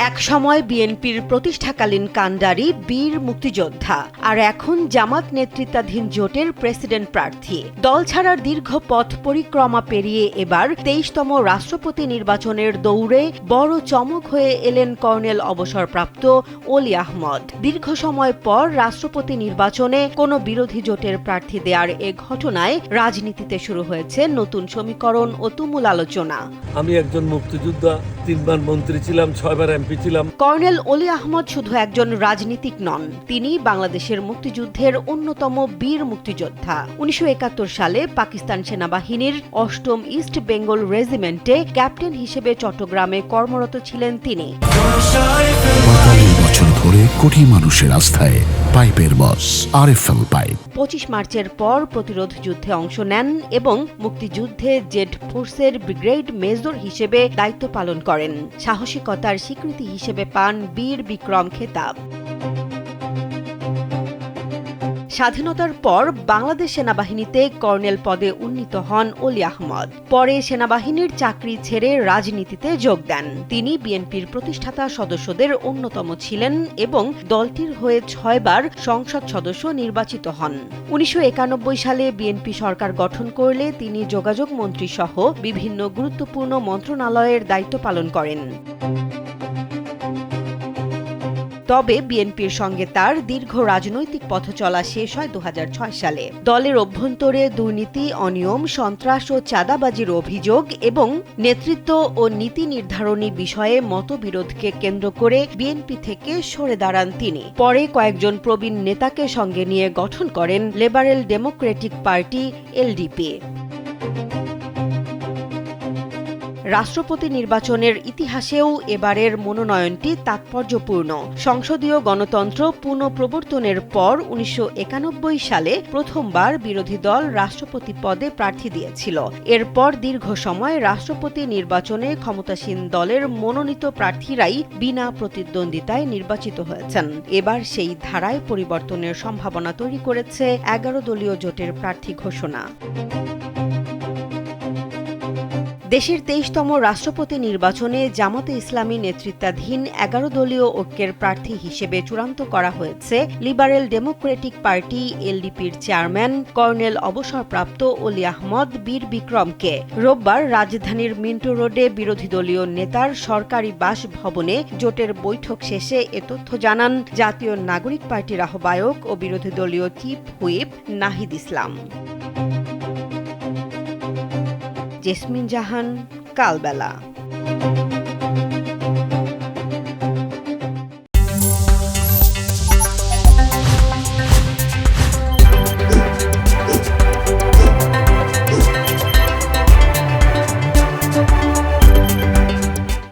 একসময় বিএনপির প্রতিষ্ঠাকালীন কাণ্ডারি বীর মুক্তিযোদ্ধা আর এখন জামাত নেতৃত্বাধীন জোটের প্রেসিডেন্ট প্রার্থী। দল ছাড়ার দীর্ঘ পথ পরিক্রমা পেরিয়ে এবার ২৩তম রাষ্ট্রপতি নির্বাচনের দৌড়ে বড় চমক হয়ে এলেন কর্নেল অবসরপ্রাপ্ত অলি আহমদ। দীর্ঘ সময় পর রাষ্ট্রপতি নির্বাচনে কোনো বিরোধী জোটের প্রার্থী দেওয়ার এ ঘটনায় রাজনীতিতে শুরু হয়েছে নতুন সমীকরণ ও তুমুল আলোচনা। আমি একজন মুক্তিযোদ্ধা, ৩ বার মন্ত্রী ছিলাম, ৬ বার এমপি ছিলাম। কর্নেল অলি আহমদ শুধু একজন রাজনীতিক নন, তিনি বাংলাদেশের মুক্তিযুদ্ধের অন্যতম বীর মুক্তিযোদ্ধা। ১৯৭১ সালে পাকিস্তান সেনাবাহিনীর ৮ম ইস্ট বেঙ্গল রেজিমেন্টে ক্যাপ্টেন হিসেবে চট্টগ্রামে কর্মরত ছিলেন তিনি। ৪৫ বছর ধরে কোটি মানুষের আস্থায় পাইপের বস আরএফএল পাইপ। ২৫ মার্চের পর প্রতিরোধ যুদ্ধে অংশ নেন এবং মুক্তিযুদ্ধে জেড ফোর্সের ব্রিগেড মেজর হিসেবে দায়িত্ব পালন করেন। সাহসিকতার স্বীকৃতি হিসেবে পান বীর বিক্রম খেতাব। স্বাধীনতার পর বাংলাদেশ সেনাবাহিনীতে কর্নেল পদে উন্নীত হন অলি আহমদ। পরে সেনাবাহিনীর চাকরি ছেড়ে রাজনীতিতে যোগ দেন। তিনি বিএনপির প্রতিষ্ঠাতা সদস্যদের অন্যতম ছিলেন এবং দলটির হয়ে ৬ বার সংসদ সদস্য নির্বাচিত হন। ১৯৯১ সালে বিএনপি সরকার গঠন করলে তিনি যোগাযোগ মন্ত্রী সহ বিভিন্ন গুরুত্বপূর্ণ মন্ত্রণালয়ের দায়িত্ব পালন করেন। তবে বিএনপির সঙ্গে তার দীর্ঘ রাজনৈতিক পথ চলা শেষ হয় ২০০৬ সালে। দলের অভ্যন্তরে দুর্নীতি, অনিয়ম, সন্ত্রাস ও চাঁদাবাজির অভিযোগ এবং নেতৃত্ব ও নীতি নির্ধারণী বিষয়ে মতবিরোধকে কেন্দ্র করে বিএনপি থেকে সরে দাঁড়ান তিনি। পরে কয়েকজন প্রবীণ নেতাকে সঙ্গে নিয়ে গঠন করেন লিবারেল ডেমোক্রেটিক পার্টি এলডিপি। রাষ্ট্রপতি নির্বাচনের ইতিহাসেও এবারের মনোনয়নটি তাৎপর্যপূর্ণ। সংসদীয় গণতন্ত্র পুনঃপ্রবর্তনের পর ১৯৯১ সালে প্রথমবার বিরোধী দল রাষ্ট্রপতি পদে প্রার্থী দিয়েছিল। এরপর দীর্ঘ সময় রাষ্ট্রপতি নির্বাচনে ক্ষমতাসীন দলের মনোনীত প্রার্থীরাই বিনা প্রতিদ্বন্দ্বিতায় নির্বাচিত হয়েছেন। এবার সেই ধারায় পরিবর্তনের সম্ভাবনা তৈরি করেছে ১১ দলীয় জোটের প্রার্থী ঘোষণা। দেশের ২৩তম রাষ্ট্রপতি নির্বাচনে জামাতে ইসলামী নেতৃত্বাধীন ১১ দলীয় ঐক্যের প্রার্থী হিসেবে চূড়ান্ত করা হয়েছে লিবারেল ডেমোক্রেটিক পার্টি এলডিপির চেয়ারম্যান কর্নেল অবসরপ্রাপ্ত অলি আহমদ বীর বিক্রমকে। রোববার রাজধানীর মিন্টো রোডে বিরোধী দলীয় নেতার সরকারি বাসভবনে জোটের বৈঠক শেষে এ তথ্য জানান জাতীয় নাগরিক পার্টির আহ্বায়ক ও বিরোধী দলীয় chief whip Nahid Islam. Jasmine জাহান, কালবেলা।